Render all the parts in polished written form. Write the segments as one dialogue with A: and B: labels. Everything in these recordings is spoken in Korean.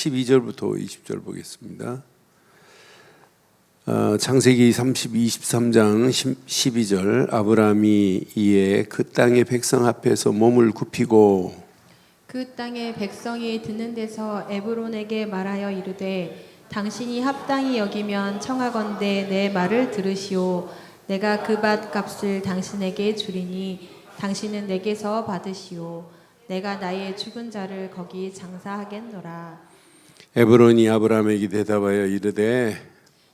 A: 12절부터 20절 보겠습니다. 창세기 23장 12절 아브라함이 이에 그 땅의 백성 앞에서 몸을 굽히고
B: 그 땅의 백성이 듣는 데서 에브론에게 말하여 이르되 당신이 합당히 여기면 청하건대 내 말을 들으시오. 내가 그 밭 값을 당신에게 주리니 당신은 내게서 받으시오. 내가 나의 죽은 자를 거기 장사하겠노라.
A: 에브론이 아브라함에게 대답하여 이르되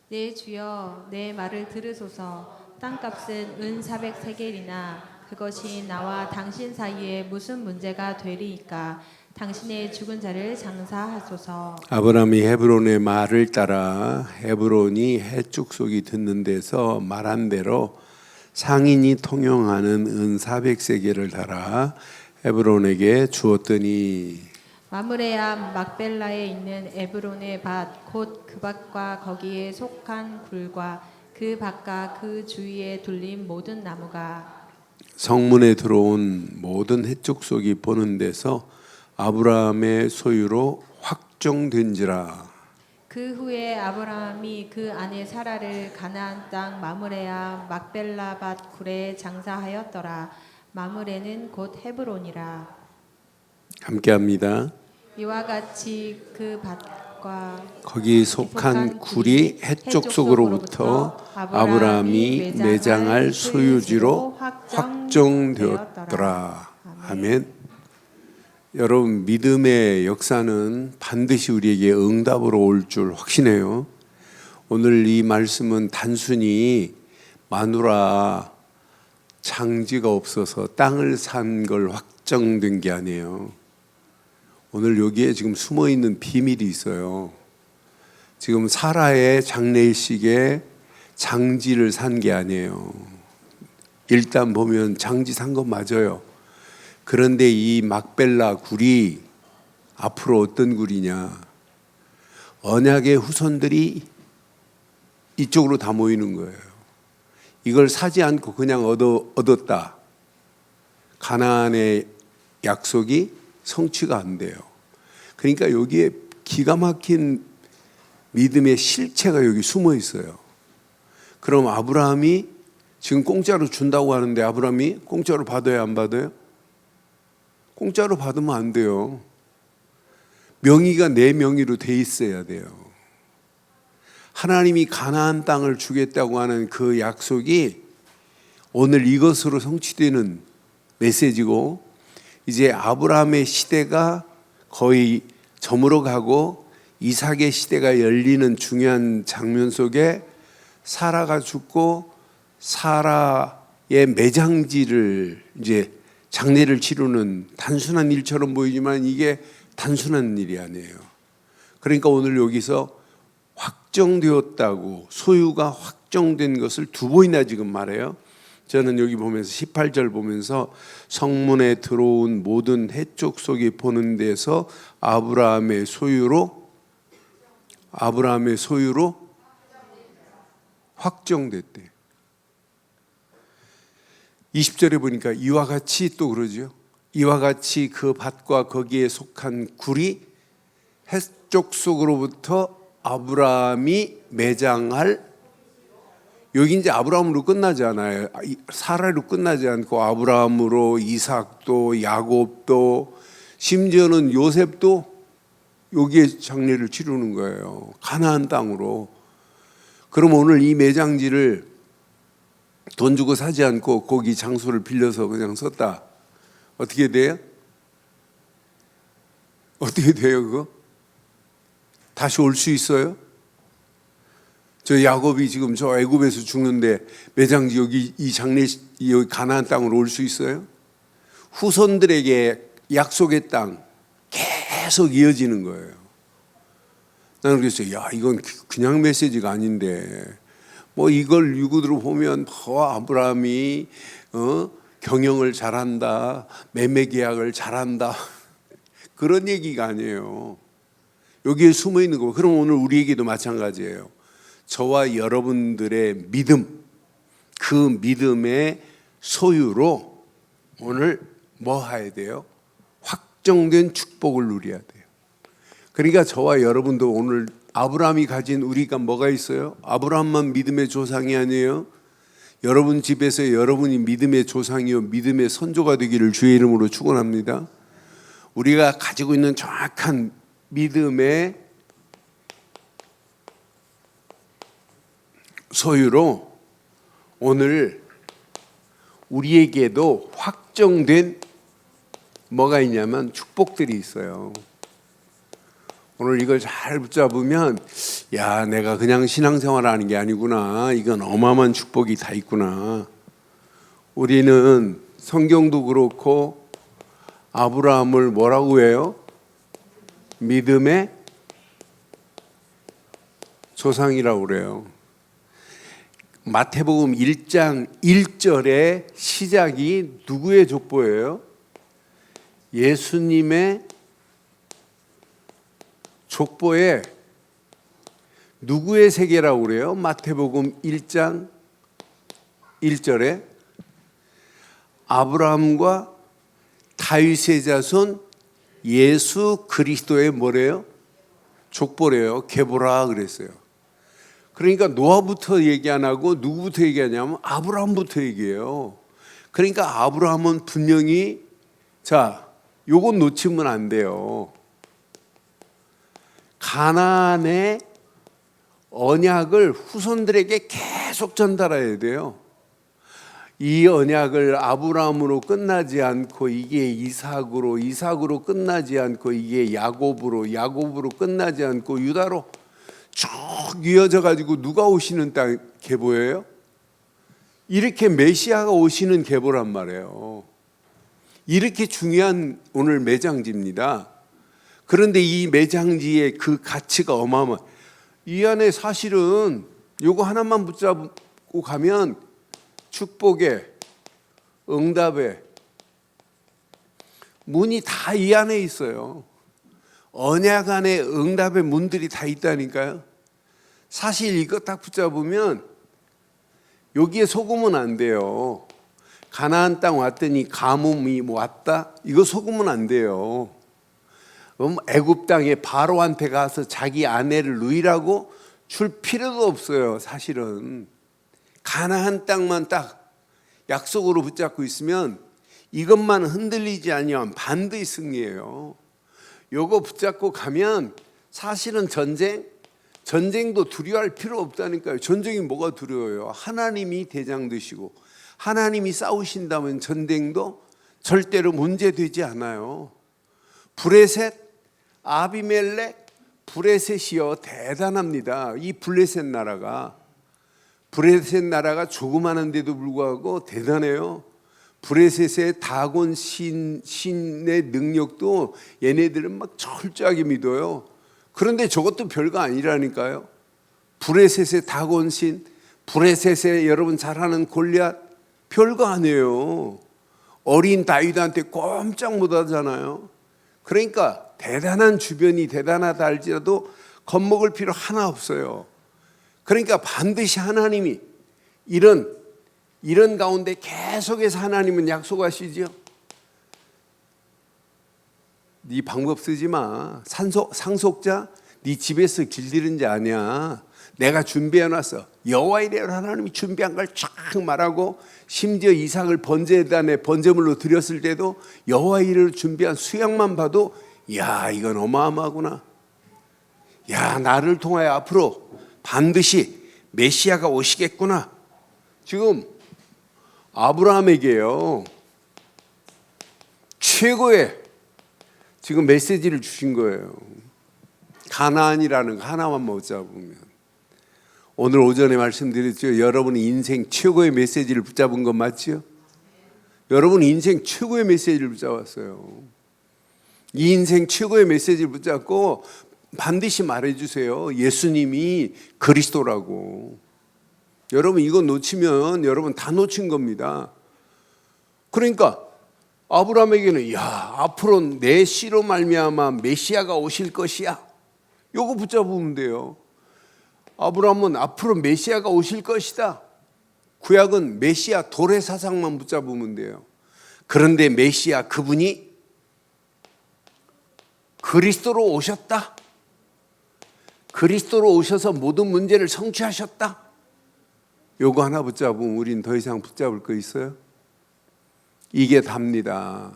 B: 내 주여 내 말을 들으소서. 땅값은 은 400세겔이나 그것이 나와 당신 사이에 무슨 문제가 되리이까. 당신의 죽은 자를 장사하소서.
A: 아브라함이 헤브론의 말을 따라 헤브론이 해죽속이 듣는 데서 말한 대로 상인이 통용하는 은 400세겔을 달아 헤브론에게 주었더니
B: 마므레 앞 막벨라에 있는 에브론의 밭 곧 그 밭과 거기에 속한 굴과 그 밭과 그 주위에 둘린 모든 나무가
A: 성문에 들어온 모든 해족속이 보는 데서 아브라함의 소유로 확정된지라.
B: 그 후에 아브라함이 그 아내 사라를 가나안 땅 마므레 앞 막벨라 밭 굴에 장사하였더라. 마므레는 곧 헤브론이라.
A: 함께합니다.
B: 이와 같이 그 밭과
A: 거기 속한 굴이 해쪽 속으로부터 아브라함이 매장할 소유지로 확정되었더라. 아멘. 여러분, 믿음의 역사는 반드시 우리에게 응답으로 올 줄 확신해요. 오늘 이 말씀은 단순히 마누라 장지가 없어서 땅을 산 걸 확정된 게 아니에요. 오늘 여기에 지금 숨어 있는 비밀이 있어요. 지금 사라의 장례식에 장지를 산 게 아니에요. 일단 보면 장지 산 건 맞아요. 그런데 이 막벨라 굴이 앞으로 어떤 굴이냐? 언약의 후손들이 이쪽으로 다 모이는 거예요. 이걸 사지 않고 그냥 얻었다. 가나안의 약속이 성취가 안 돼요. 그러니까 여기에 기가 막힌 믿음의 실체가 여기 숨어 있어요. 그럼 아브라함이 지금 공짜로 준다고 하는데 아브라함이 공짜로 받아야 안 받아요? 공짜로 받으면 안 돼요. 명의가 내 명의로 돼 있어야 돼요. 하나님이 가나안 땅을 주겠다고 하는 그 약속이 오늘 이것으로 성취되는 메시지고, 이제 아브라함의 시대가 거의 저물어 가고 이삭의 시대가 열리는 중요한 장면 속에 사라가 죽고 사라의 매장지를 이제 장례를 치르는 단순한 일처럼 보이지만 이게 단순한 일이 아니에요. 그러니까 오늘 여기서 확정되었다고, 소유가 확정된 것을 두 번이나 지금 말해요. 저는 여기 보면서 18절 보면서 성문에 들어온 모든 해족 속이 보는 데서 아브라함의 소유로 확정됐대. 20절에 보니까 이와 같이 또 그러죠. 이와 같이 그 밭과 거기에 속한 굴이 해족 속으로부터 아브라함이 매장할, 여기 이제 아브라함으로 끝나지 않아요. 사라로 끝나지 않고 아브라함으로 이삭도 야곱도 심지어는 요셉도 여기에 장례를 치르는 거예요. 가나안 땅으로. 그럼 오늘 이 매장지를 돈 주고 사지 않고 거기 장소를 빌려서 그냥 썼다. 어떻게 돼요? 어떻게 돼요 그거? 다시 올 수 있어요? 저 야곱이 지금 저 애굽에서 죽는데 매장지 여기 이 여기 가나안 땅으로 올 수 있어요? 후손들에게 약속의 땅 계속 이어지는 거예요. 나는 그랬어요. 야, 이건 그냥 메시지가 아닌데 뭐 이걸 유구들로 보면 아브라함이 경영을 잘한다, 매매 계약을 잘한다 그런 얘기가 아니에요. 여기에 숨어 있는 거. 그럼 오늘 우리에게도 마찬가지예요. 저와 여러분들의 믿음, 그 믿음의 소유로 오늘 뭐 해야 돼요? 확정된 축복을 누려야 돼요. 그러니까 저와 여러분도 오늘 아브라함이 가진 우리가 뭐가 있어요? 아브라함만 믿음의 조상이 아니에요. 여러분 집에서 여러분이 믿음의 조상이요 믿음의 선조가 되기를 주의 이름으로 축원합니다. 우리가 가지고 있는 정확한 믿음의 소유로 오늘 우리에게도 확정된 뭐가 있냐면 축복들이 있어요. 오늘 이걸 잘 붙잡으면 야, 내가 그냥 신앙생활하는 게 아니구나. 이건 어마어마한 축복이 다 있구나. 우리는 성경도 그렇고 아브라함을 뭐라고 해요? 믿음의 조상이라고 그래요. 마태복음 1장 1절의 시작이 누구의 족보예요? 예수님의 족보에 누구의 세계라고 그래요? 마태복음 1장 1절에 아브라함과 다윗의 자손 예수 그리스도의 뭐래요? 족보래요. 계보라 그랬어요. 그러니까 노아부터 얘기 안 하고 누구부터 얘기하냐면 아브라함부터 얘기해요. 그러니까 아브라함은 분명히 자, 요건 놓치면 안 돼요. 가나안의 언약을 후손들에게 계속 전달해야 돼요. 이 언약을 아브라함으로 끝나지 않고 이게 이삭으로 끝나지 않고 이게 야곱으로 끝나지 않고 유다로 쭉 이어져 가지고 누가 오시는 땅 계보예요? 이렇게 메시아가 오시는 계보란 말이에요. 이렇게 중요한 오늘 매장지입니다. 그런데 이 매장지의 그 가치가 어마어마. 이 안에 사실은 요거 하나만 붙잡고 가면 축복의 응답의 문이 다 이 안에 있어요. 언약 안에 응답의 문들이 다 있다니까요. 사실 이거 딱 붙잡으면 여기에 속으면 안 돼요. 가나안 땅 왔더니 가뭄이 왔다? 이거 속으면 안 돼요. 애굽 땅에 바로한테 가서 자기 아내를 누이라고 줄 필요도 없어요. 사실은 가나안 땅만 딱 약속으로 붙잡고 있으면 이것만 흔들리지 아니하면 반드시 승리해요. 요거 붙잡고 가면 사실은 전쟁도 두려워할 필요 없다니까요. 전쟁이 뭐가 두려워요? 하나님이 대장 되시고 하나님이 싸우신다면 전쟁도 절대로 문제되지 않아요. 브레셋 아비멜렉 브레셋이요 대단합니다. 이 브레셋 나라가 조그마한데도 불구하고 대단해요. 브레셋의 다곤 신의 능력도 얘네들은 막 철저하게 믿어요. 그런데 저것도 별거 아니라니까요. 브레셋의 다곤 신, 브레셋의 여러분 잘 아는 골리앗 별거 아니에요. 어린 다윗한테 꼼짝 못하잖아요. 그러니까 대단한 주변이 대단하다 할지라도 겁먹을 필요 하나 없어요. 그러니까 반드시 하나님이 이런 가운데 계속해서 하나님은 약속하시죠. 네 방법 쓰지 마. 상속자 네 집에서 길들인 자 아니야. 내가 준비해놨어. 여호와 이레로 하나님이 준비한 걸 쫙 말하고 심지어 이삭을 번제단에 번제물로 드렸을 때도 여호와 이레로 준비한 수양만 봐도 야 이건 어마어마하구나. 야 나를 통하여 앞으로 반드시 메시아가 오시겠구나. 지금 아브라함에게요 최고의 지금 메시지를 주신 거예요. 가나안이라는 거 하나만 못 잡으면 오늘 오전에 말씀드렸죠. 여러분이 인생 최고의 메시지를 붙잡은 건 맞죠? 여러분 인생 최고의 메시지를 붙잡았어요. 이 인생 최고의 메시지를 붙잡고 반드시 말해주세요. 예수님이 그리스도라고. 여러분 이거 놓치면 여러분 다 놓친 겁니다. 그러니까 아브라함에게는 야 앞으로 내 씨로 말미암아 메시아가 오실 것이야. 요거 붙잡으면 돼요. 아브라함은 앞으로 메시아가 오실 것이다. 구약은 메시아 도래사상만 붙잡으면 돼요. 그런데 메시아 그분이 그리스도로 오셨다. 그리스도로 오셔서 모든 문제를 성취하셨다. 요거 하나 붙잡으면 우린 더 이상 붙잡을 거 있어요? 이게 답니다.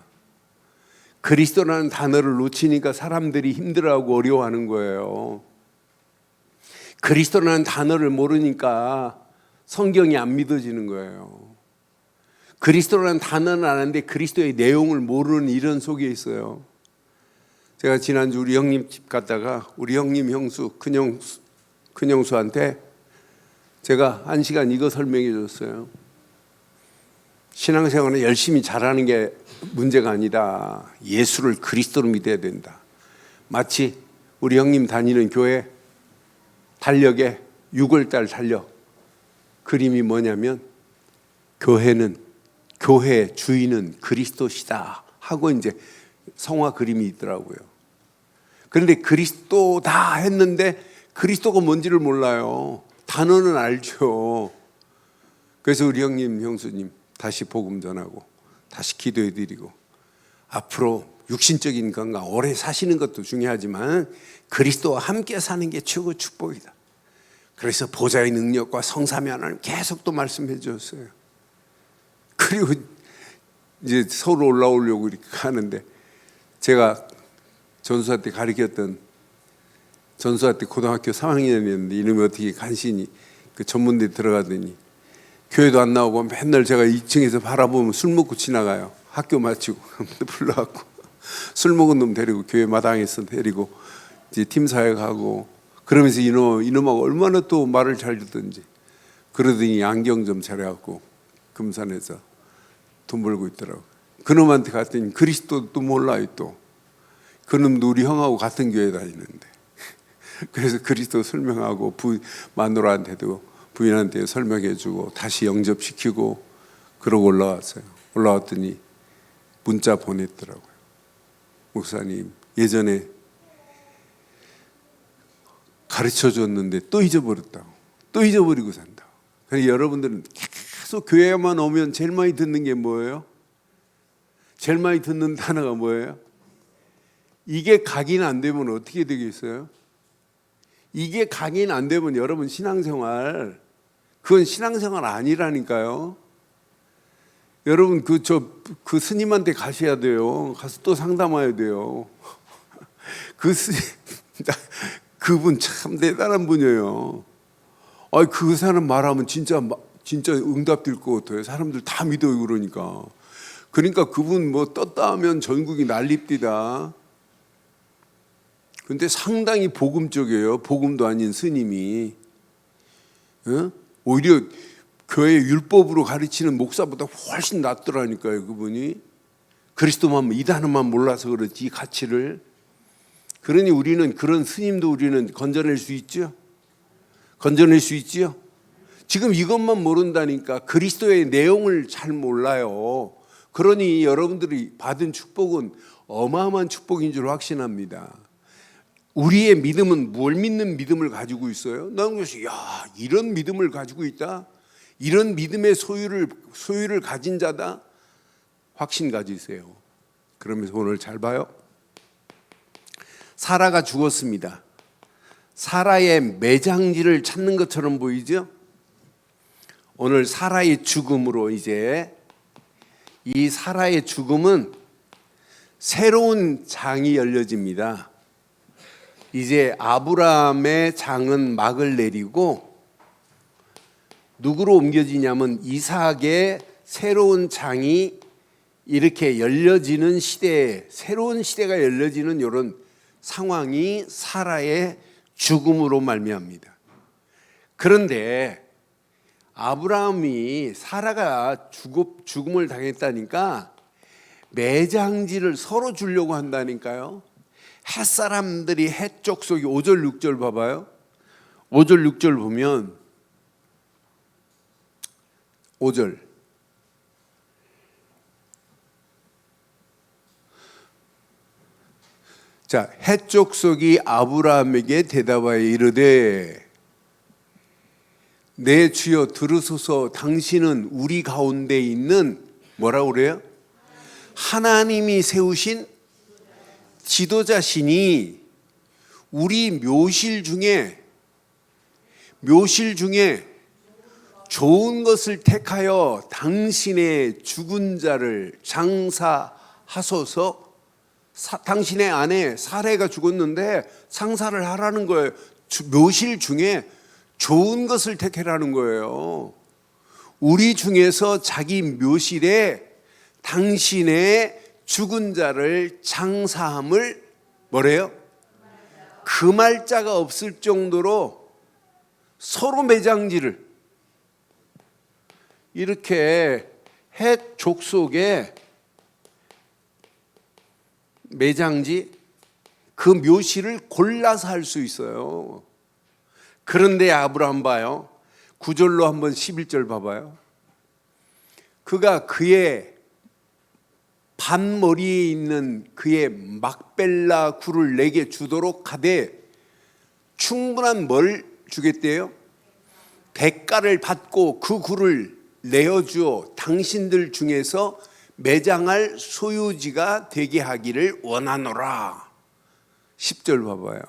A: 그리스도라는 단어를 놓치니까 사람들이 힘들어하고 어려워하는 거예요. 그리스도라는 단어를 모르니까 성경이 안 믿어지는 거예요. 그리스도라는 단어는 아는데 그리스도의 내용을 모르는 이런 속에 있어요. 제가 지난주 우리 형님 집 갔다가 우리 형님 형수 큰형수한테 제가 1시간 이거 설명해 줬어요. 신앙생활은 열심히 잘하는 게 문제가 아니다. 예수를 그리스도로 믿어야 된다. 마치 우리 형님 다니는 교회 달력에 6월달 달력 그림이 뭐냐면 교회 주인은 그리스도시다 하고 이제 성화 그림이 있더라고요. 그런데 그리스도다 했는데 그리스도가 뭔지를 몰라요. 단어는 알죠. 그래서 우리 형님 형수님 다시 복음 전하고 다시 기도해 드리고 앞으로 육신적인 건강 오래 사시는 것도 중요하지만 그리스도와 함께 사는 게 최고 축복이다. 그래서 보좌의 능력과 성삼위 하나님 계속 또 말씀해 주셨어요. 그리고 이제 서울 올라오려고 이렇게 하는데 제가 전수사 때 가르쳤던 전수사 때 고등학교 3학년이었는데 이놈이 어떻게 간신히 그 전문대 들어가더니 교회도 안 나오고 맨날 제가 2층에서 바라보면 술 먹고 지나가요. 학교 마치고 불러갖고 술 먹은 놈 데리고 교회 마당에서 데리고 이제 팀사회 가고 그러면서 이놈하고 얼마나 또 말을 잘 듣던지 그러더니 안경 좀 차려갖고 금산에서 돈 벌고 있더라고. 그놈한테 갔더니 그리스도도 몰라요 또. 그놈도 우리 형하고 같은 교회 다니는데 그래서 그리스도 설명하고 마누라한테도 부인한테 설명해주고 다시 영접시키고 그러고 올라왔어요. 올라왔더니 문자 보냈더라고요. 목사님 예전에 가르쳐줬는데 또 잊어버렸다고. 또 잊어버리고 산다고. 그래서 여러분들은 계속 교회만 오면 제일 많이 듣는 게 뭐예요? 제일 많이 듣는 단어가 뭐예요? 이게 각인 안 되면 어떻게 되겠어요? 이게 각인 안 되면 여러분 신앙생활 그건 신앙생활 아니라니까요. 여러분 그 스님한테 가셔야 돼요. 가서 또 상담해야 돼요. 그분 참 대단한 분이에요. 그 사람 말하면 진짜 응답 될 것 같아요. 사람들 다 믿어요 그러니까. 그러니까 그분 뭐 떴다 하면 전국이 난립디다. 근데 상당히 복음적이에요. 복음도 아닌 스님이. 오히려 교회 율법으로 가르치는 목사보다 훨씬 낫더라니까요. 그분이. 그리스도만 이 단어만 몰라서 그렇지 가치를. 그러니 우리는 그런 스님도 우리는 건져낼 수 있죠. 건져낼 수 있죠. 지금 이것만 모른다니까 그리스도의 내용을 잘 몰라요. 그러니 여러분들이 받은 축복은 어마어마한 축복인 줄 확신합니다. 우리의 믿음은 뭘 믿는 믿음을 가지고 있어요? 나는 그래서 야 이런 믿음을 가지고 있다. 이런 믿음의 소유를 가진 자다. 확신 가지세요. 그러면서 오늘 잘 봐요. 사라가 죽었습니다. 사라의 매장지를 찾는 것처럼 보이죠? 오늘 사라의 죽음으로 이제 이 사라의 죽음은 새로운 장이 열려집니다. 이제 아브라함의 장은 막을 내리고 누구로 옮겨지냐면 이삭의 새로운 장이 이렇게 열려지는 시대에 새로운 시대가 열려지는 이런 상황이 사라의 죽음으로 말미암니다. 그런데 아브라함이 사라가 죽음을 당했다니까 매장지를 서로 주려고 한다니까요. 햇사람들이 해쪽 속이 5절 6절 봐봐요. 5절 6절 보면 5절 자, 해쪽 속이 아브라함에게 대답하여 이르되 내 주여 들으소서 당신은 우리 가운데 있는 뭐라고 그래요? 하나님이 세우신 지도자시니 우리 묘실 중에 좋은 것을 택하여 당신의 죽은 자를 장사하소서. 당신의 아내 사례가 죽었는데 장사를 하라는 거예요. 묘실 중에 좋은 것을 택하라는 거예요. 우리 중에서 자기 묘실에 당신의 죽은 자를 장사함을 뭐래요? 금할 자가 없을 정도로 서로 매장지를 이렇게 헷 족속에 매장지 그 묘실을 골라서 할 수 있어요. 그런데 아브라함 봐요. 9절로 한번 11절 봐봐요. 그가 그의 반머리에 있는 그의 막벨라 굴을 내게 주도록 하되 충분한 뭘 주겠대요? 대가를 받고 그 굴을 내어주어 당신들 중에서 매장할 소유지가 되게 하기를 원하노라. 10절 봐봐요.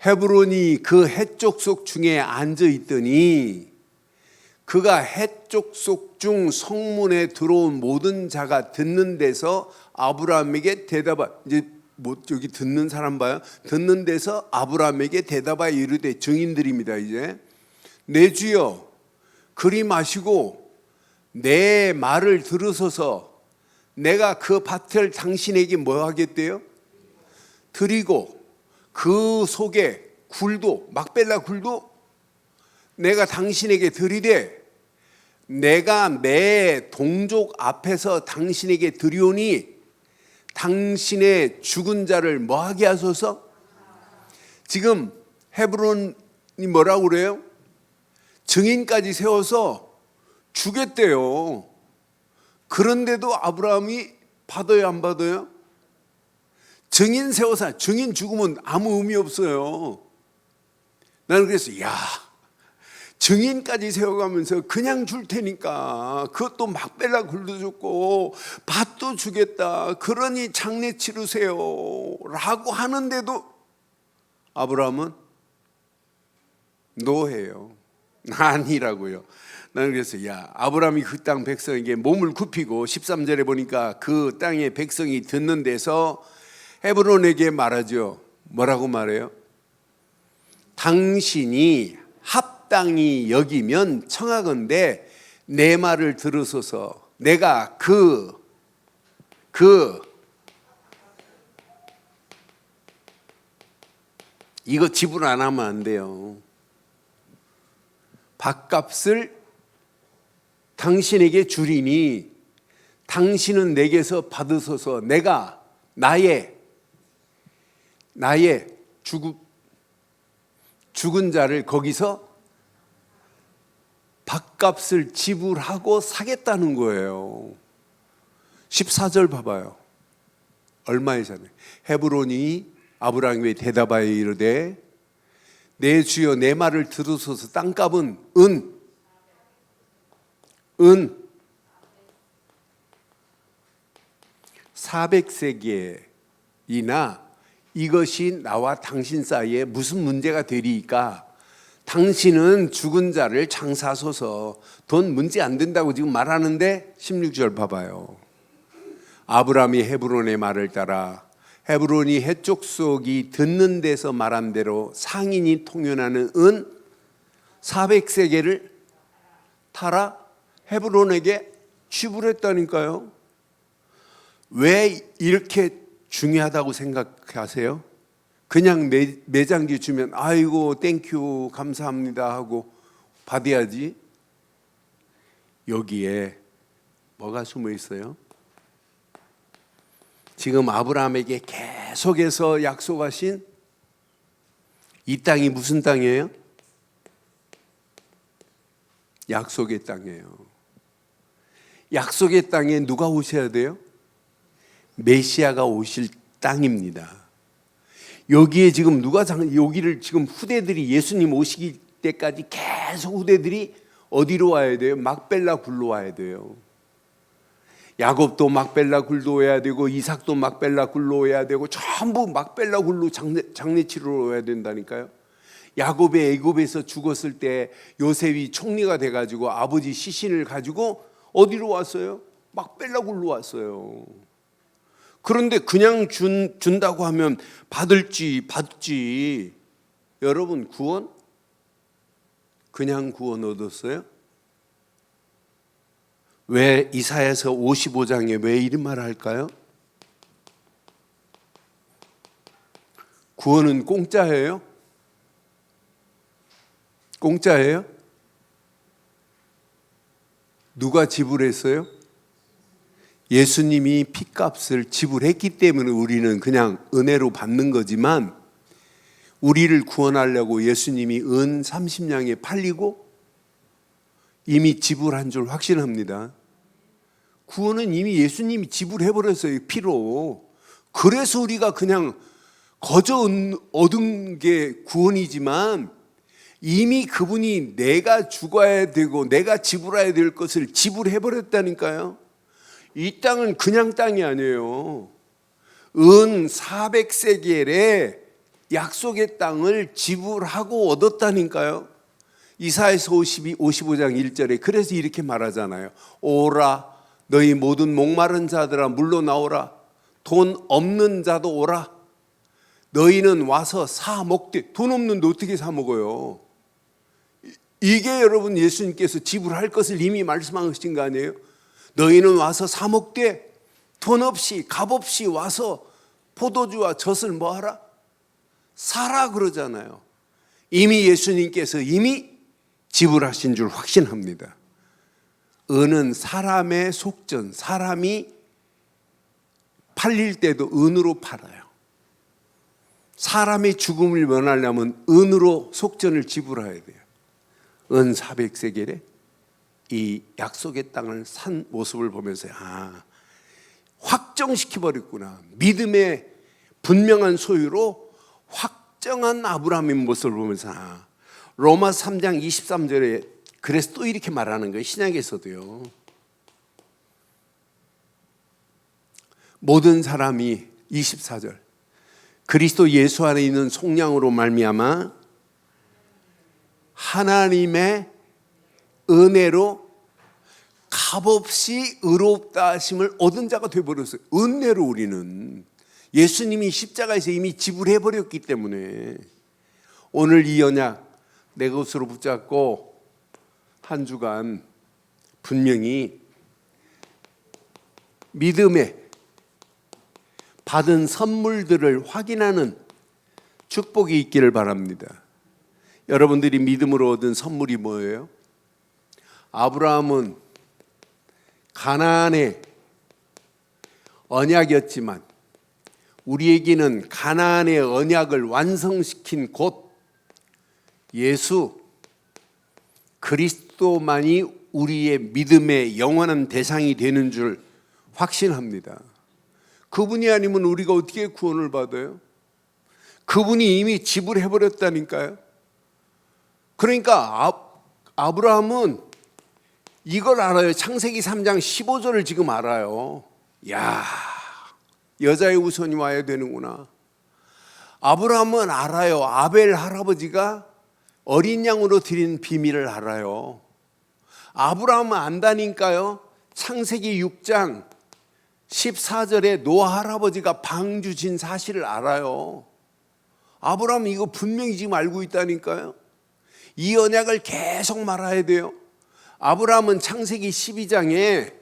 A: 헤브론이 그 헷족속 중에 앉아 있더니 그가 헷족속 중 성문에 들어온 모든 자가 듣는 데서 아브라함에게 대답하 이제 여기 듣는 사람 봐요. 듣는 데서 아브라함에게 대답하여 이르되 증인들입니다. 이제 내 주여 그리 마시고 내 말을 들으소서. 내가 그 밭을 당신에게 뭐 하겠대요? 드리고 그 속에 굴도 막벨라 굴도 내가 당신에게 드리되 내가 내 동족 앞에서 당신에게 드리오니 당신의 죽은 자를 뭐하게 하소서. 지금 헤브론이 뭐라고 그래요? 증인까지 세워서 주겠대요. 그런데도 아브라함이 받아요 안 받아요? 증인 세워서 증인 죽으면 아무 의미 없어요. 나는 그래서 야 증인까지 세워가면서 그냥 줄 테니까 그것도 막벨라 굴도 줬고 밭도 주겠다. 그러니 장례 치르세요 라고 하는데도 아브라함은 노해요. 아니라고요. 나는 그래서 야 아브라함이 그 땅 백성에게 몸을 굽히고 13절에 보니까 그 땅의 백성이 듣는 데서 헤브론에게 말하죠. 뭐라고 말해요? 당신이 합당히 여기면 청하건대 내 말을 들으소서. 내가 이거 지불 안 하면 안 돼요. 밭값을 당신에게 주리니 당신은 내게서 받으소서. 내가 나의 죽은 자를 거기서 밭값을 지불하고 사겠다는 거예요. 14절 봐봐요. 얼마에 사네. 헤브론이 아브라함에게 대답하여 이르되 내 주여 내 말을 들으소서. 땅값은 은 400세겔이나 이것이 나와 당신 사이에 무슨 문제가 되리이까? 당신은 죽은 자를 장사하소서. 돈 문제 안 된다고 지금 말하는데 16절 봐봐요. 아브라함이 헤브론의 말을 따라 헤브론이 헷족속이 듣는 데서 말한 대로 상인이 통연하는 은 400세겔을 타라 헤브론에게 지불했다니까요. 왜 이렇게 중요하다고 생각하세요? 그냥 매장지 주면 아이고 땡큐 감사합니다 하고 받아야지. 여기에 뭐가 숨어 있어요? 지금 아브라함에게 계속해서 약속하신 이 땅이 무슨 땅이에요? 약속의 땅이에요. 약속의 땅에 누가 오셔야 돼요? 메시아가 오실 땅입니다. 여기에 지금 여기를 지금 후대들이 예수님 오시기 때까지 계속 후대들이 어디로 와야 돼요? 막벨라 굴로 와야 돼요. 야곱도 막벨라 굴도 해야 되고 이삭도 막벨라 굴로 해야 되고 전부 막벨라 굴로 장례 치르러 해야 된다니까요. 야곱이 애굽에서 죽었을 때 요셉이 총리가 돼가지고 아버지 시신을 가지고 어디로 왔어요? 막벨라 굴로 왔어요. 그런데 그냥 준다고 하면 받지. 여러분 구원? 그냥 구원 얻었어요? 왜 이사야서 55장에 왜 이런 말을 할까요? 구원은 공짜예요? 공짜예요? 누가 지불했어요? 예수님이 핏값을 지불했기 때문에 우리는 그냥 은혜로 받는 거지만, 우리를 구원하려고 예수님이 은 30냥에 팔리고 이미 지불한 줄 확신합니다. 구원은 이미 예수님이 지불해버렸어요, 피로. 그래서 우리가 그냥 거저 얻은 게 구원이지만, 이미 그분이 내가 죽어야 되고 내가 지불해야 될 것을 지불해버렸다니까요. 이 땅은 그냥 땅이 아니에요. 은 400세겔에 약속의 땅을 지불하고 얻었다니까요. 이사야서 55장 1절에 그래서 이렇게 말하잖아요. 오라 너희 모든 목마른 자들아 물러 나오라. 돈 없는 자도 오라. 너희는 와서 사 먹되. 돈 없는데 어떻게 사 먹어요? 이게 여러분 예수님께서 지불할 것을 이미 말씀하신 거 아니에요? 너희는 와서 사 먹되 돈 없이 값 없이 와서 포도주와 젖을 뭐하라? 사라 그러잖아요. 이미 예수님께서 이미 지불하신 줄 확신합니다. 은은 사람의 속전, 사람이 팔릴 때도 은으로 팔아요. 사람의 죽음을 면하려면 은으로 속전을 지불해야 돼요. 은 400세겔에 이 약속의 땅을 산 모습을 보면서 확정시켜버렸구나. 믿음의 분명한 소유로 확정한 아브라함의 모습을 보면서 로마 3장 23절에 그래서 또 이렇게 말하는 거예요. 신약에서도요. 모든 사람이 24절 그리스도 예수 안에 있는 속량으로 말미암아 하나님의 은혜로 값없이 의롭다 하심을 얻은 자가 되어버렸어요. 은혜로 우리는 예수님이 십자가에서 이미 지불해버렸기 때문에 오늘 이 언약 내 것으로 붙잡고 한 주간 분명히 믿음에 받은 선물들을 확인하는 축복이 있기를 바랍니다. 여러분들이 믿음으로 얻은 선물이 뭐예요? 아브라함은 가나안의 언약이었지만 우리에게는 가나안의 언약을 완성시킨 곳 예수 그리스도만이 우리의 믿음의 영원한 대상이 되는 줄 확신합니다. 그분이 아니면 우리가 어떻게 구원을 받아요? 그분이 이미 지불해버렸다니까요. 그러니까 아브라함은 이걸 알아요. 창세기 3장 15절을 지금 알아요. 야, 여자의 우선이 와야 되는구나. 아브라함은 알아요. 아벨 할아버지가 어린 양으로 드린 비밀을 알아요. 아브라함은 안다니까요. 창세기 6장 14절에 노아 할아버지가 방주진 사실을 알아요. 아브라함은 이거 분명히 지금 알고 있다니까요. 이 언약을 계속 말아야 돼요. 아브라함은 창세기 12장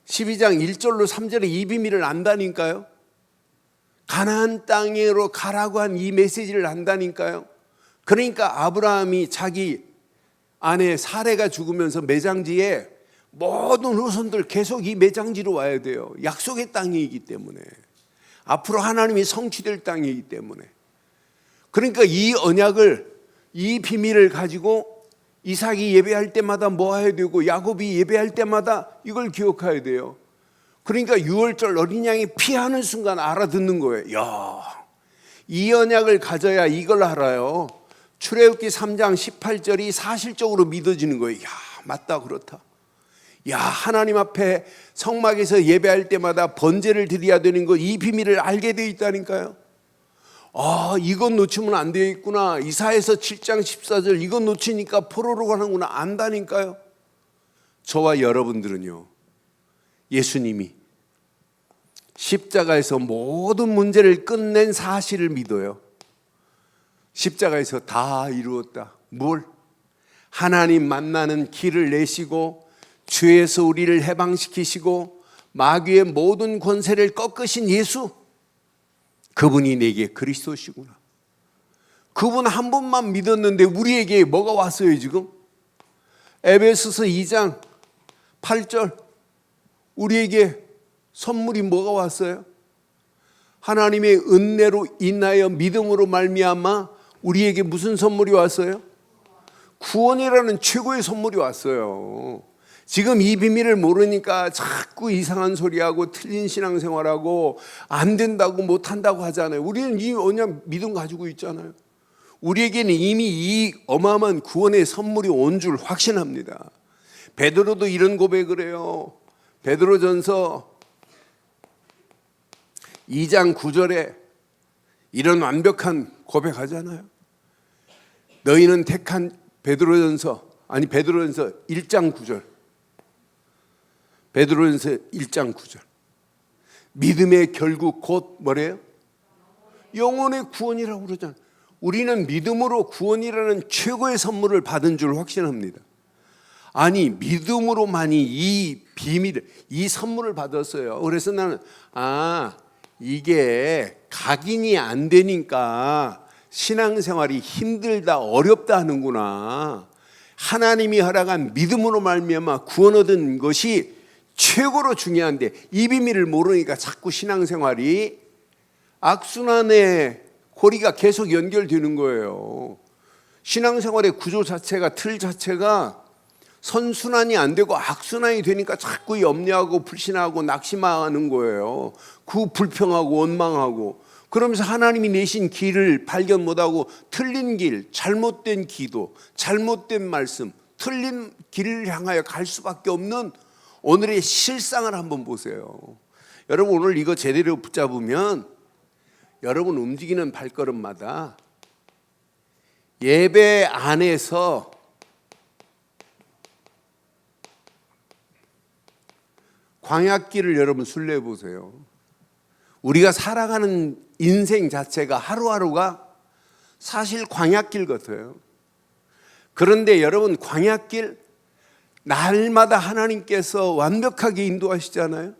A: 1절로 3절에 이 비밀을 안다니까요. 가나안 땅으로 가라고 한 이 메시지를 안다니까요. 그러니까 아브라함이 자기 아내 사레가 죽으면서 매장지에 모든 후손들 계속 이 매장지로 와야 돼요. 약속의 땅이기 때문에. 앞으로 하나님이 성취될 땅이기 때문에. 그러니까 이 언약을, 이 비밀을 가지고 이삭이 예배할 때마다 뭐 해야 되고 야곱이 예배할 때마다 이걸 기억해야 돼요. 그러니까 6월절 어린 양이 피하는 순간 알아듣는 거예요. 야, 이 언약을 가져야 이걸 알아요. 출애굽기 3장 18절이 사실적으로 믿어지는 거예요. 야, 맞다 그렇다. 야, 하나님 앞에 성막에서 예배할 때마다 번제를 드려야 되는 거, 이 비밀을 알게 돼 있다니까요. 아, 이건 놓치면 안 되겠구나. 이사야서 7장 14절 이건 놓치니까 포로로 가는구나. 안다니까요. 저와 여러분들은요, 예수님이 십자가에서 모든 문제를 끝낸 사실을 믿어요. 십자가에서 다 이루었다. 뭘? 하나님 만나는 길을 내시고 죄에서 우리를 해방시키시고 마귀의 모든 권세를 꺾으신 예수, 그분이 내게 그리스도시구나. 그분 한 분만 믿었는데 우리에게 뭐가 왔어요 지금? 에베소서 2장 8절 우리에게 선물이 뭐가 왔어요? 하나님의 은혜로 인하여 믿음으로 말미암아 우리에게 무슨 선물이 왔어요? 구원이라는 최고의 선물이 왔어요. 지금 이 비밀을 모르니까 자꾸 이상한 소리하고 틀린 신앙생활하고 안 된다고 못한다고 하잖아요. 우리는 이 언약 믿음 가지고 있잖아요. 우리에게는 이미 이 어마어마한 구원의 선물이 온 줄 확신합니다. 베드로도 이런 고백을 해요. 베드로전서 2장 9절에 이런 완벽한 고백하잖아요. 너희는 택한 베드로전서 1장 9절. 베드로전서 1장 9절. 믿음의 결국 곧 뭐래요? 영혼의 구원이라고 그러잖아요. 우리는 믿음으로 구원이라는 최고의 선물을 받은 줄 확신합니다. 아니, 믿음으로만이 이 비밀, 이 선물을 받았어요. 그래서 나는 이게 각인이 안 되니까 신앙생활이 힘들다, 어렵다 하는구나. 하나님이 허락한 믿음으로 말미암아 구원 얻은 것이 최고로 중요한데 이 비밀을 모르니까 자꾸 신앙생활이 악순환의 고리가 계속 연결되는 거예요. 신앙생활의 구조 자체가, 틀 자체가 선순환이 안 되고 악순환이 되니까 자꾸 염려하고 불신하고 낙심하는 거예요. 그 불평하고 원망하고 그러면서 하나님이 내신 길을 발견 못하고 틀린 길, 잘못된 기도, 잘못된 말씀, 틀린 길을 향하여 갈 수밖에 없는 오늘의 실상을 한번 보세요. 여러분 오늘 이거 제대로 붙잡으면 여러분 움직이는 발걸음마다 예배 안에서 광야길을 여러분 순례해 보세요. 우리가 살아가는 인생 자체가 하루하루가 사실 광야길 같아요. 그런데 여러분 광야길 날마다 하나님께서 완벽하게 인도하시잖아요.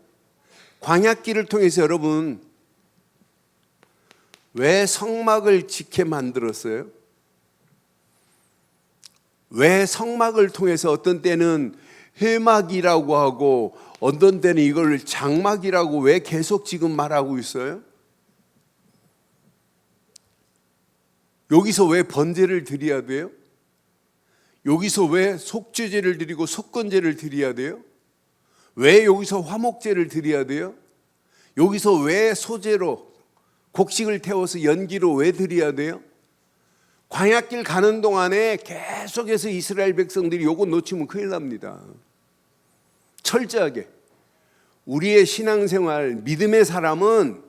A: 광야길을 통해서 여러분 왜 성막을 짓게 만들었어요? 왜 성막을 통해서 어떤 때는 회막이라고 하고 어떤 때는 이걸 장막이라고 왜 계속 지금 말하고 있어요? 여기서 왜 번제를 드려야 돼요? 여기서 왜 속죄제를 드리고 속건제를 드려야 돼요? 왜 여기서 화목제를 드려야 돼요? 여기서 왜 소제로 곡식을 태워서 연기로 왜 드려야 돼요? 광야길 가는 동안에 계속해서 이스라엘 백성들이 요거 놓치면 큰일 납니다. 철저하게 우리의 신앙생활, 믿음의 사람은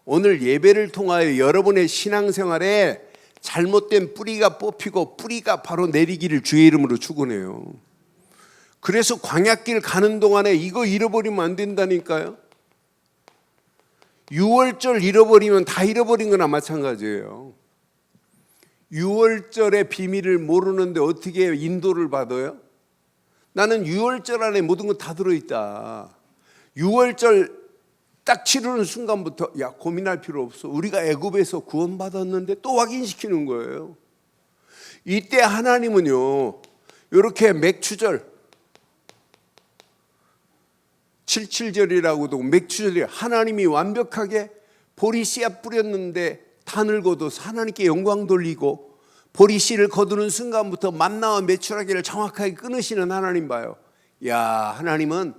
A: 오늘 예배를 통하여 여러분의 신앙생활에 잘못된 뿌리가 뽑히고 뿌리가 바로 내리기를 주의 이름으로 축원해요. 그래서 광야길 가는 동안에 이거 잃어버리면 안 된다니까요. 6월절 잃어버리면 다 잃어버린 거나 마찬가지예요. 6월절의 비밀을 모르는데 어떻게 인도를 받아요? 나는 6월절 안에 모든 거 다 들어있다. 6월절 딱 치르는 순간부터 야 고민할 필요 없어. 우리가 애굽에서 구원받았는데 또 확인시키는 거예요. 이때 하나님은요 이렇게 맥추절 77절이라고도 맥추절이 하나님이 완벽하게 보리 씨앗 뿌렸는데 다 늙어도 하나님께 영광 돌리고 보리 씨를 거두는 순간부터 만나와 메추라기를 정확하게 끊으시는 하나님 봐요. 야 하나님은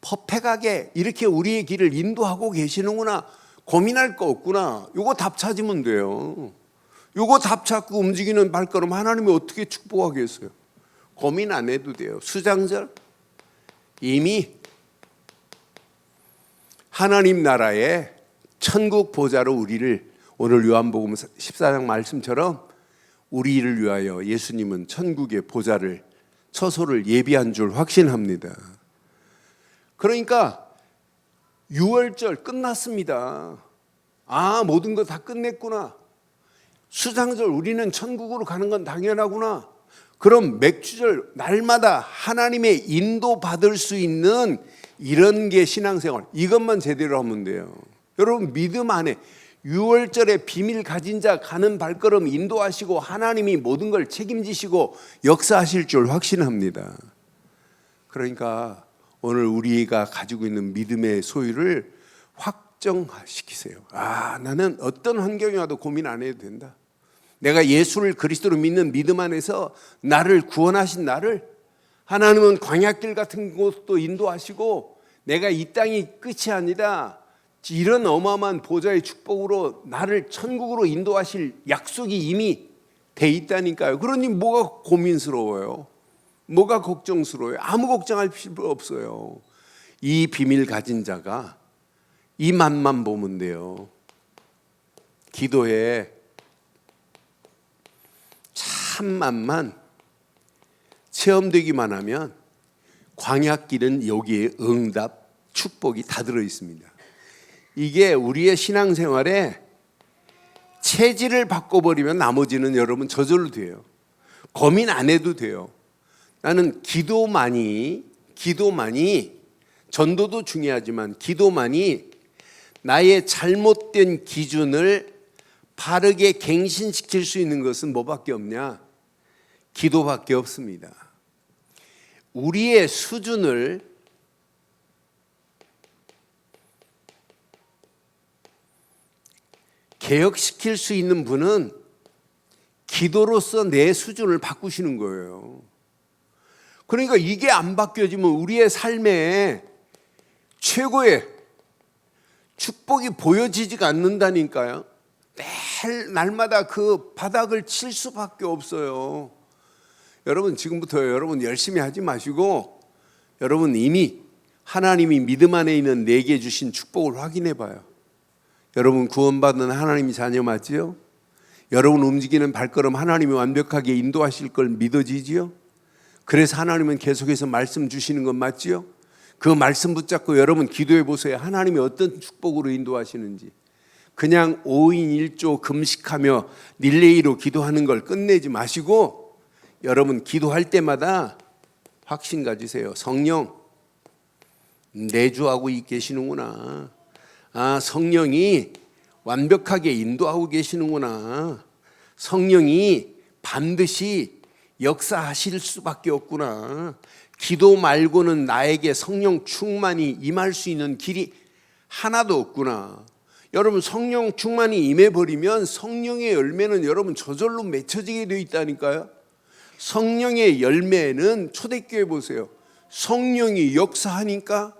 A: 퍼펙하게 이렇게 우리의 길을 인도하고 계시는구나. 고민할 거 없구나. 요거 답 찾으면 돼요. 요거 답 찾고 움직이는 발걸음 하나님이 어떻게 축복하겠어요? 고민 안 해도 돼요. 수장절 이미 하나님 나라의 천국 보좌로 우리를, 오늘 요한복음 14장 말씀처럼 우리를 위하여 예수님은 천국의 보좌를, 처소를 예비한 줄 확신합니다. 그러니까 6월절 끝났습니다. 모든 거 다 끝냈구나. 수장절 우리는 천국으로 가는 건 당연하구나. 그럼 맥주절 날마다 하나님의 인도 받을 수 있는 이런 게 신앙생활. 이것만 제대로 하면 돼요. 여러분 믿음 안에 6월절에 비밀 가진 자 가는 발걸음 인도하시고 하나님이 모든 걸 책임지시고 역사하실 줄 확신합니다. 그러니까 오늘 우리가 가지고 있는 믿음의 소유를 확정시키세요. 나는 어떤 환경이 와도 고민 안 해도 된다. 내가 예수를 그리스도로 믿는 믿음 안에서 나를 구원하신 나를 하나님은 광야길 같은 곳도 인도하시고 내가 이 땅이 끝이 아니다. 이런 어마어마한 보좌의 축복으로 나를 천국으로 인도하실 약속이 이미 돼 있다니까요. 그러니 뭐가 고민스러워요? 뭐가 걱정스러워요? 아무 걱정할 필요 없어요. 이 비밀 가진 자가 이 맛만 보면 돼요. 기도에 참 맛만 체험되기만 하면 광야길은 여기에 응답, 축복이 다 들어 있습니다. 이게 우리의 신앙생활에 체질을 바꿔버리면 나머지는 여러분 저절로 돼요. 고민 안 해도 돼요. 나는 기도만이 전도도 중요하지만 기도만이 나의 잘못된 기준을 바르게 갱신시킬 수 있는 것은 뭐밖에 없냐? 기도밖에 없습니다. 우리의 수준을 개혁시킬 수 있는 분은 기도로서 내 수준을 바꾸시는 거예요. 그러니까 이게 안 바뀌어지면 우리의 삶에 최고의 축복이 보여지지가 않는다니까요. 매일 날마다 그 바닥을 칠 수밖에 없어요. 여러분 지금부터 여러분 열심히 하지 마시고 여러분 이미 하나님이 믿음 안에 있는 내게 주신 축복을 확인해 봐요. 여러분 구원받은 하나님이 자녀 맞지요? 여러분 움직이는 발걸음 하나님이 완벽하게 인도하실 걸 믿어지지요? 그래서 하나님은 계속해서 말씀 주시는 건 맞지요? 그 말씀 붙잡고 여러분 기도해 보세요. 하나님이 어떤 축복으로 인도하시는지. 그냥 5인 1조 금식하며 릴레이로 기도하는 걸 끝내지 마시고 여러분 기도할 때마다 확신 가지세요. 성령 내주하고 계시는구나. 성령이 완벽하게 인도하고 계시는구나. 성령이 반드시 역사하실 수밖에 없구나. 기도 말고는 나에게 성령 충만이 임할 수 있는 길이 하나도 없구나. 여러분 성령 충만이 임해버리면 성령의 열매는 여러분 저절로 맺혀지게 되어 있다니까요. 성령의 열매는 초대교회 보세요. 성령이 역사하니까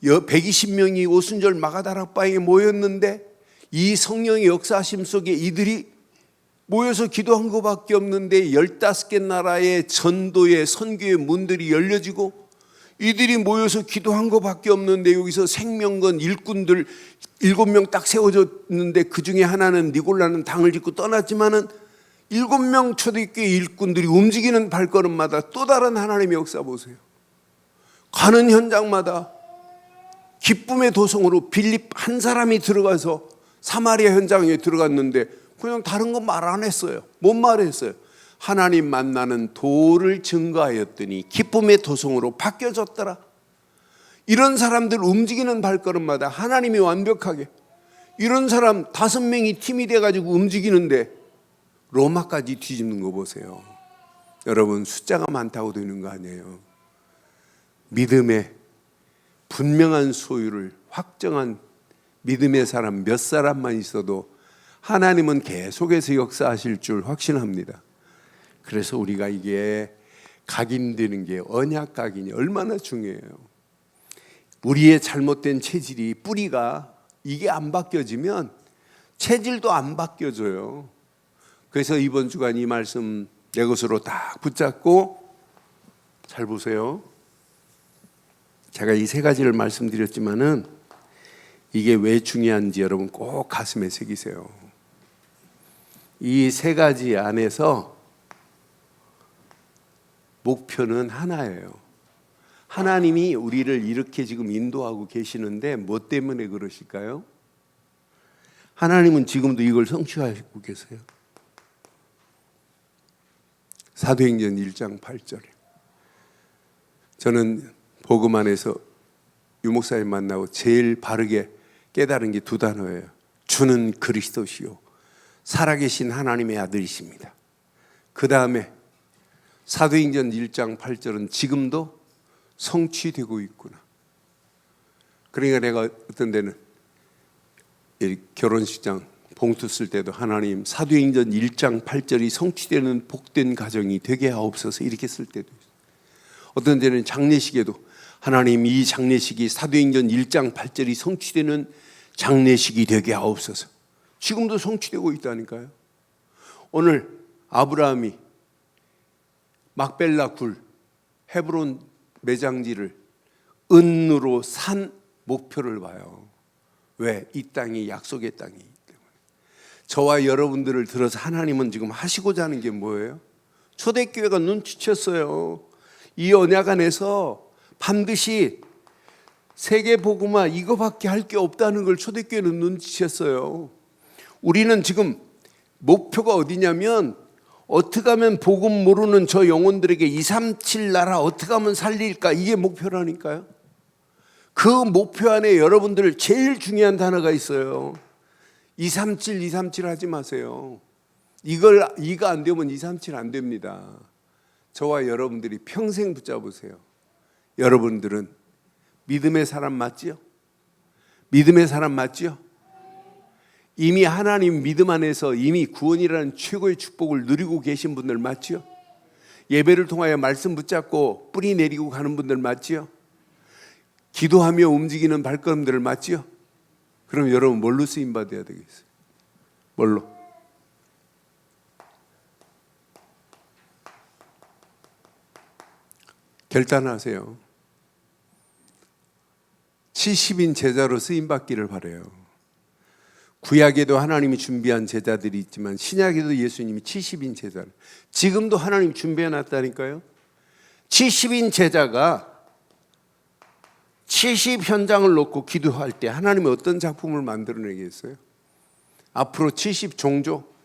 A: 120명이 오순절 마가다락방에 모였는데 이 성령의 역사하심 속에 이들이 모여서 기도한 것밖에 없는데 15개 나라의 전도의 선교의 문들이 열려지고 이들이 모여서 기도한 것밖에 없는데 여기서 생명건 일꾼들 7명 딱 세워졌는데 그 중에 하나는 니골라는 당을 짓고 떠났지만은 7명 초대교회 일꾼들이 움직이는 발걸음마다 또 다른 하나님의 역사 보세요. 가는 현장마다 기쁨의 도성으로 빌립 한 사람이 들어가서 사마리아 현장에 들어갔는데 그냥 다른 건 말 안 했어요. 뭔 말했어요? 하나님 만나는 도를 증거하였더니 기쁨의 도성으로 바뀌어졌더라. 이런 사람들 움직이는 발걸음마다 하나님이 완벽하게 이런 사람 5명이 팀이 돼가지고 움직이는데 로마까지 뒤집는 거 보세요. 여러분 숫자가 많다고 되는 거 아니에요. 믿음의 분명한 소유를 확정한 믿음의 사람 몇 사람만 있어도 하나님은 계속해서 역사하실 줄 확신합니다. 그래서 우리가 이게 각인되는 게 언약 각인이 얼마나 중요해요. 우리의 잘못된 체질이 뿌리가 이게 안 바뀌어지면 체질도 안 바뀌어져요. 그래서 이번 주간 이 말씀 내 것으로 딱 붙잡고 잘 보세요. 제가 이 세 가지를 말씀드렸지만은 이게 왜 중요한지 여러분 꼭 가슴에 새기세요. 이 세 가지 안에서 목표는 하나예요. 하나님이 우리를 이렇게 지금 인도하고 계시는데 뭐 때문에 그러실까요? 하나님은 지금도 이걸 성취하고 계세요. 사도행전 1장 8절에 저는 복음 안에서 유목사님 만나고 제일 바르게 깨달은 게 두 단어예요. 주는 그리스도시요 살아계신 하나님의 아들이십니다. 그 다음에 사도행전 1장 8절은 지금도 성취되고 있구나. 그러니까 내가 어떤 데는 결혼식장 봉투 쓸 때도 하나님 사도행전 1장 8절이 성취되는 복된 가정이 되게 하옵소서 이렇게 쓸 때도 있어요. 어떤 데는 장례식에도 하나님 이 장례식이 사도행전 1장 8절이 성취되는 장례식이 되게 하옵소서. 지금도 성취되고 있다니까요. 오늘 아브라함이 막벨라 굴 헤브론 매장지를 은으로 산 목표를 봐요. 왜? 이 땅이 약속의 땅이기 때문에. 저와 여러분들을 들어서 하나님은 지금 하시고자 하는 게 뭐예요? 초대교회가 눈치챘어요. 이 언약 안에서 반드시 세계복음화 이거밖에 할 게 없다는 걸 초대교회는 눈치챘어요. 우리는 지금 목표가 어디냐면 어떻게 하면 복음 모르는 저 영혼들에게 237 나라 어떻게 하면 살릴까, 이게 목표라니까요. 그 목표 안에 여러분들 제일 중요한 단어가 있어요. 237 하지 마세요. 이거 안 되면 237 안 됩니다. 저와 여러분들이 평생 붙잡으세요. 여러분들은 믿음의 사람 맞지요? 믿음의 사람 맞지요? 이미 하나님 믿음 안에서 이미 구원이라는 최고의 축복을 누리고 계신 분들 맞지요? 예배를 통하여 말씀 붙잡고 뿌리 내리고 가는 분들 맞지요? 기도하며 움직이는 발걸음들을 맞지요? 그럼 여러분 뭘로 쓰임 받아야 되겠어요? 뭘로? 결단하세요. 70인 제자로 쓰임 받기를 바라요. 구약에도 하나님이 준비한 제자들이 있지만 신약에도 예수님이 70인 제자를 지금도 하나님 준비해 놨다니까요. 70인 제자가 70 현장을 놓고 기도할 때 하나님이 어떤 작품을 만들어내겠어요? 앞으로 70 종족,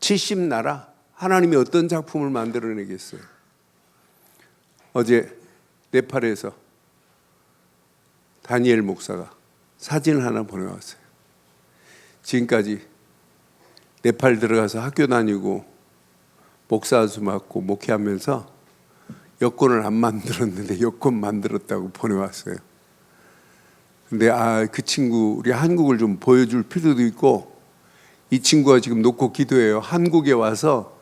A: 70 나라, 하나님이 어떤 작품을 만들어내겠어요? 어제 네팔에서 다니엘 목사가 사진을 하나 보내왔어요. 지금까지 네팔 들어가서 학교 다니고 목사수 맡고 목회하면서 여권을 안 만들었는데 여권 만들었다고 보내왔어요. 근데 그 친구 우리 한국을 좀 보여줄 필요도 있고, 이 친구가 지금 놓고 기도해요. 한국에 와서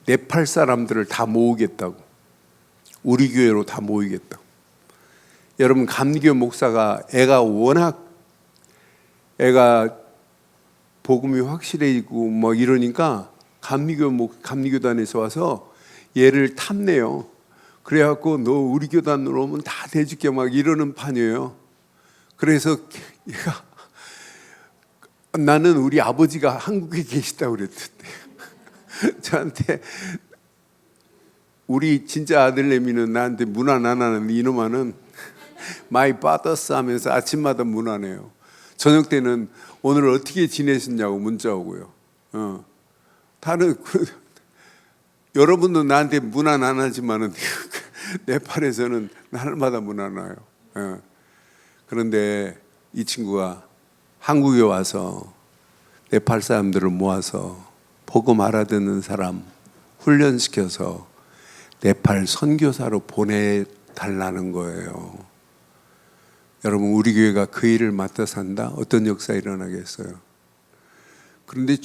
A: 네팔 사람들을 다 모으겠다고, 우리 교회로 다 모이겠다고. 여러분 감리교 목사가 애가 복음이 확실해지고 뭐 이러니까 감리교단에서 와서 얘를 탐내요. 그래갖고 너 우리 교단으로 오면 다 대줄게 막 이러는 판이에요. 그래서 얘가 나는 우리 아버지가 한국에 계시다고 그랬던데 저한테 우리 진짜 아들내미는 나한테 문안 안 하는 이놈아는 마이 빠더스 하면서 아침마다 문안해요. 저녁 때는 오늘 어떻게 지내셨냐고 문자 오고요. 다른 여러분도 나한테 문안 안 하지만은 네팔에서는 날마다 문안 와요. 그런데 이 친구가 한국에 와서 네팔 사람들을 모아서 복음 알아듣는 사람 훈련시켜서 네팔 선교사로 보내달라는 거예요. 여러분 우리 교회가 그 일을 맡아서 한다? 어떤 역사 일어나겠어요? 그런데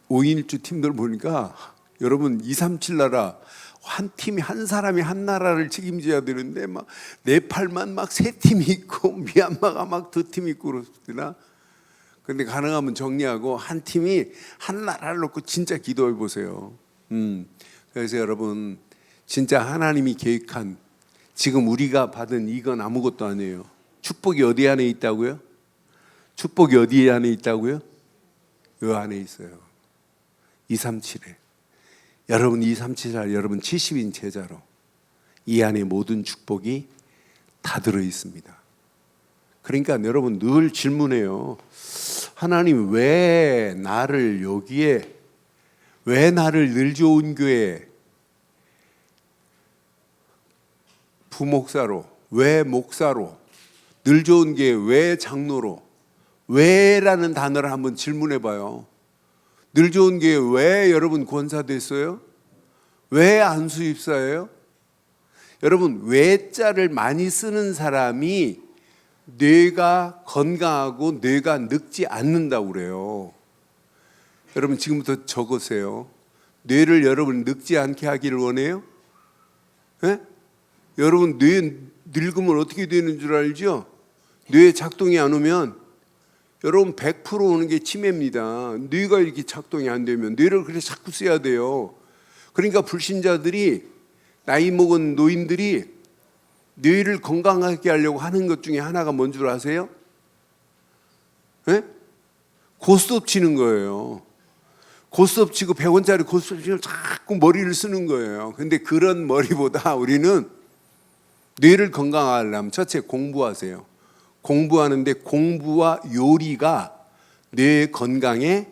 A: 5인 1주 팀들 보니까 여러분 237 나라 한 팀이 한 사람이 한 나라를 책임져야 되는데 막 네팔만 막 3팀이 있고 미얀마가 막 2팀이 있고 그렇습니다. 그런데 가능하면 정리하고 한 팀이 한 나라를 놓고 진짜 기도해 보세요. 그래서 여러분 진짜 하나님이 계획한 지금 우리가 받은 이건 아무것도 아니에요. 축복이 어디 안에 있다고요? 축복이 어디 안에 있다고요? 이 안에 있어요. 237에. 여러분 237살 여러분 70인 제자로 이 안에 모든 축복이 다 들어 있습니다. 그러니까 여러분 늘 질문해요. 하나님 왜 나를 여기에, 왜 나를 늘 좋은 교회 부목사로, 왜 목사로, 늘 좋은 교회 왜 장로로, 왜라는 단어를 한번 질문해 봐요. 늘 좋은 교회 왜 여러분 권사 됐어요? 왜 안수 입사예요? 여러분 왜자를 많이 쓰는 사람이 뇌가 건강하고 뇌가 늙지 않는다고 그래요. 여러분 지금부터 적으세요. 뇌를 여러분 늙지 않게 하기를 원해요? 네? 여러분 뇌 늙으면 어떻게 되는 줄 알죠? 뇌 작동이 안 오면 여러분 100% 오는 게 치매입니다. 뇌가 이렇게 작동이 안 되면 뇌를 그렇게 자꾸 써야 돼요. 그러니까 불신자들이, 나이 먹은 노인들이 뇌를 건강하게 하려고 하는 것 중에 하나가 뭔 줄 아세요? 네? 고스톱 치는 거예요. 고스톱 치고 100원짜리 고스톱 치고 자꾸 머리를 쓰는 거예요. 근데 그런 머리보다 우리는 뇌를 건강하려면 첫째 공부하세요. 공부하는데 공부와 요리가 뇌 건강에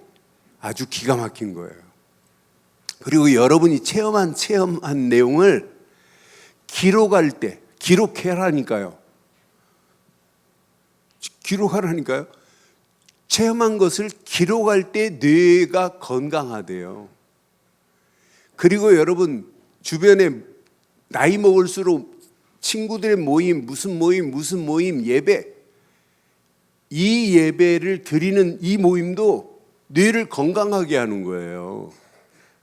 A: 아주 기가 막힌 거예요. 그리고 여러분이 체험한 내용을 기록할 때, 기록하라니까요. 기록하라니까요. 체험한 것을 기록할 때 뇌가 건강하대요. 그리고 여러분 주변에 나이 먹을수록 친구들의 모임, 무슨 모임, 예배, 이 예배를 드리는 이 모임도 뇌를 건강하게 하는 거예요.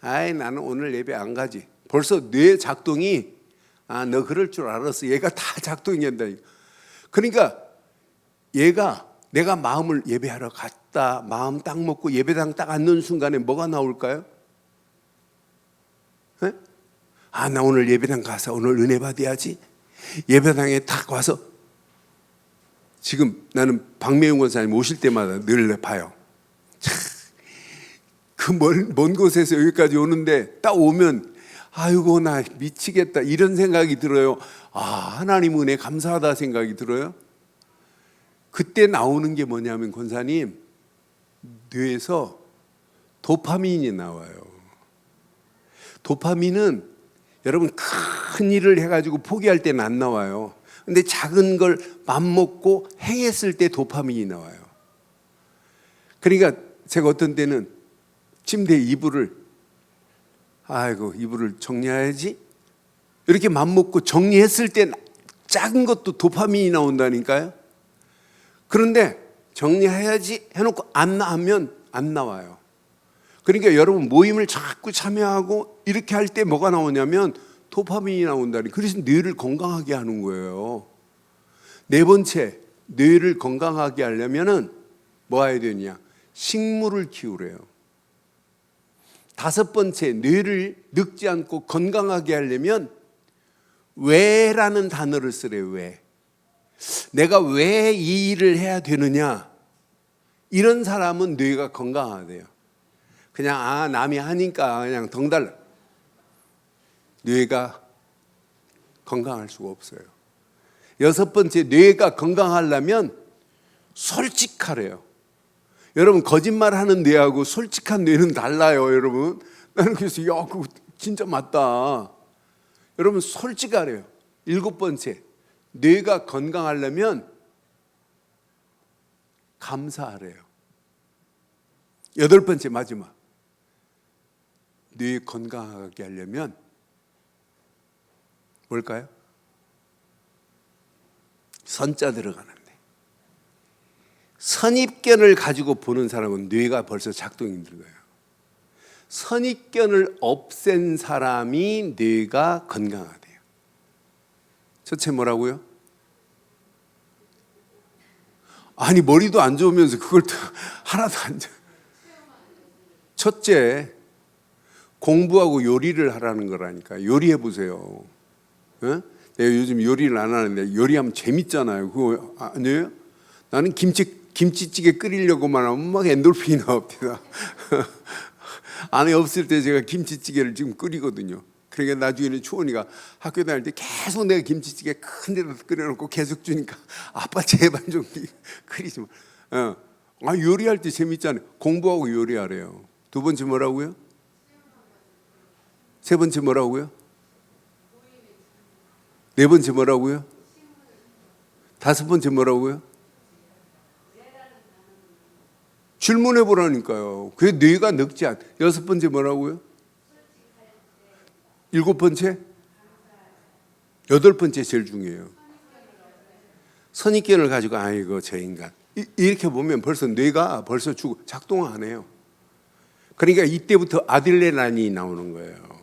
A: 아이 나는 오늘 예배 안 가지. 벌써 뇌 작동이, 아 너 그럴 줄 알았어. 얘가 다 작동이 한다. 그러니까 얘가, 내가 마음을 예배하러 갔다, 마음 딱 먹고 예배당 딱 앉는 순간에 뭐가 나올까요? 네? 아 나 오늘 예배당 가서 오늘 은혜 받아야지. 예배당에 딱 와서, 지금 나는 박매용 권사님 오실 때마다 늘 봐요. 그 먼 곳에서 여기까지 오는데 딱 오면 아이고 나 미치겠다 이런 생각이 들어요. 아 하나님 은혜 감사하다 생각이 들어요. 그때 나오는 게 뭐냐면 권사님, 뇌에서 도파민이 나와요. 도파민은 여러분 큰 일을 해가지고 포기할 때는 안 나와요. 근데 작은 걸 맘먹고 행했을 때 도파민이 나와요. 그러니까 제가 어떤 때는 침대에 이불을, 아이고 이불을 정리해야지 이렇게 맘먹고 정리했을 때 작은 것도 도파민이 나온다니까요. 그런데 정리해야지 해놓고 안 나오면 안 나와요. 그러니까 여러분 모임을 자꾸 참여하고 이렇게 할 때 뭐가 나오냐면 도파민이 나온다니. 그래서 뇌를 건강하게 하는 거예요. 네 번째, 뇌를 건강하게 하려면은 뭐 해야 되냐? 식물을 키우래요. 다섯 번째, 뇌를 늙지 않고 건강하게 하려면 왜라는 단어를 쓰래요. 왜? 내가 왜 이 일을 해야 되느냐? 이런 사람은 뇌가 건강하대요. 그냥 남이 하니까 그냥 덩달라. 뇌가 건강할 수가 없어요. 여섯 번째, 뇌가 건강하려면 솔직하래요. 여러분 거짓말하는 뇌하고 솔직한 뇌는 달라요. 여러분 나는 그래서 야 그거 진짜 맞다. 여러분 솔직하래요. 일곱 번째, 뇌가 건강하려면 감사하래요. 여덟 번째, 마지막, 뇌 건강하게 하려면 뭘까요? 선자 들어가는데, 선입견을 가지고 보는 사람은 뇌가 벌써 작동이 들어가요. 선입견을 없앤 사람이 뇌가 건강하대요. 첫째 뭐라고요? 아니 머리도 안 좋으면서 그걸 하나도 안 좋아. 첫째, 공부하고 요리를 하라는 거라니까. 요리해 보세요. 어? 내가 요즘 요리를 안 하는데 요리하면 재밌잖아요. 그거 아니에요? 나는 김치찌개 끓이려고만 하면 막 엔돌핀이 나옵니다. 아내 없을 때 제가 김치찌개를 지금 끓이거든요. 그러니까 나중에는 초원이가 학교 다닐 때 계속 내가 김치찌개 큰 데다 끓여놓고 계속 주니까 아빠 제발 좀 끓이지 마. 요리할 때 재밌잖아요. 공부하고 요리하래요. 두 번째 뭐라고요? 세 번째 뭐라고요? 네 번째 뭐라고요? 다섯 번째 뭐라고요? 질문해 보라니까요. 그게 뇌가 늙지 않. 여섯 번째 뭐라고요? 일곱 번째? 여덟 번째 제일 중요해요. 선입견을 가지고 아이고 저 인간 이렇게 보면 벌써 뇌가 벌써 작동 안 해요. 그러니까 이때부터 아들레난이 나오는 거예요.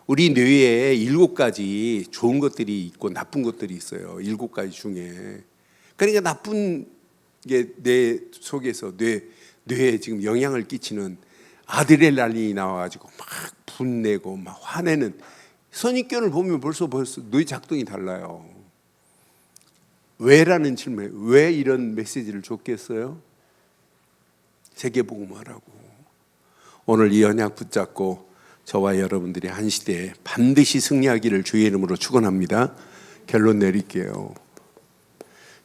A: 우리 뇌에 7가지 좋은 것들이 있고 나쁜 것들이 있어요. 7가지 중에. 그러니까 나쁜 게 뇌 속에서 뇌에 지금 영향을 끼치는 아드레날린이 나와가지고 막 분내고 막 화내는 선입견을 보면 벌써 뇌 작동이 달라요. 왜라는 질문에 왜 이런 메시지를 줬겠어요? 세계복음화라고. 오늘 이 언약 붙잡고 저와 여러분들이 한 시대에 반드시 승리하기를 주의 이름으로 축원합니다. 결론 내릴게요.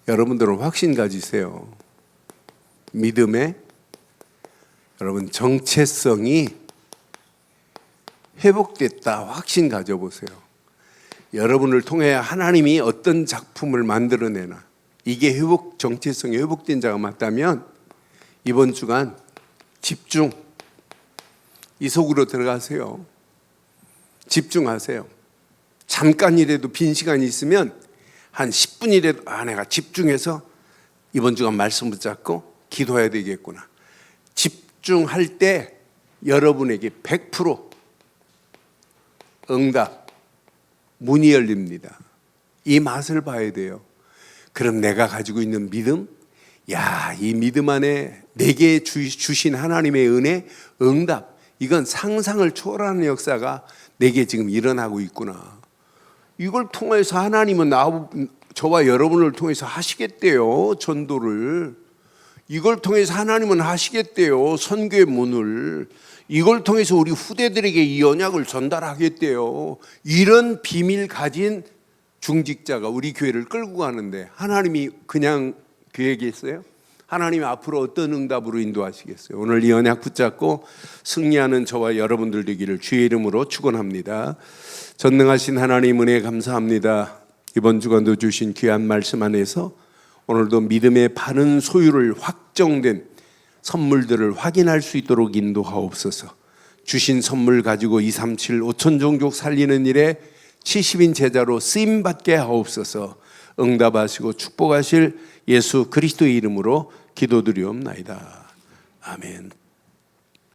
A: 여러분들은 확신 가지세요. 믿음에 여러분 정체성이 회복됐다 확신 가져보세요. 여러분을 통해 하나님이 어떤 작품을 만들어내나 이게 정체성이 회복된 자가 맞다면 이번 주간 집중 이 속으로 들어가세요. 집중하세요. 잠깐이라도 빈 시간이 있으면 한 10분이라도 내가 집중해서 이번 주간 말씀 붙잡고 기도해야 되겠구나. 집중할 때 여러분에게 100% 응답, 문이 열립니다. 이 맛을 봐야 돼요. 그럼 내가 가지고 있는 믿음, 이 믿음 안에 내게 주신 하나님의 은혜, 응답, 이건 상상을 초월하는 역사가 내게 지금 일어나고 있구나. 이걸 통해서 하나님은 저와 여러분을 통해서 하시겠대요. 전도를. 이걸 통해서 하나님은 하시겠대요. 선교의 문을. 이걸 통해서 우리 후대들에게 이 언약을 전달하겠대요. 이런 비밀 가진 중직자가 우리 교회를 끌고 가는데 하나님이 그냥 계획했어요? 하나님이 앞으로 어떤 응답으로 인도하시겠어요? 오늘 이 언약 붙잡고 승리하는 저와 여러분들 되기를 주의 이름으로 축원합니다. 전능하신 하나님 은혜 감사합니다. 이번 주간도 주신 귀한 말씀 안에서 오늘도 믿음의 바른 소유를 확정된 선물들을 확인할 수 있도록 인도하옵소서. 주신 선물 가지고 237 5천 종족 살리는 일에 70인 제자로 쓰임받게 하옵소서. 응답하시고 축복하실 예수 그리스도의 이름으로 기도드리옵나이다. 아멘.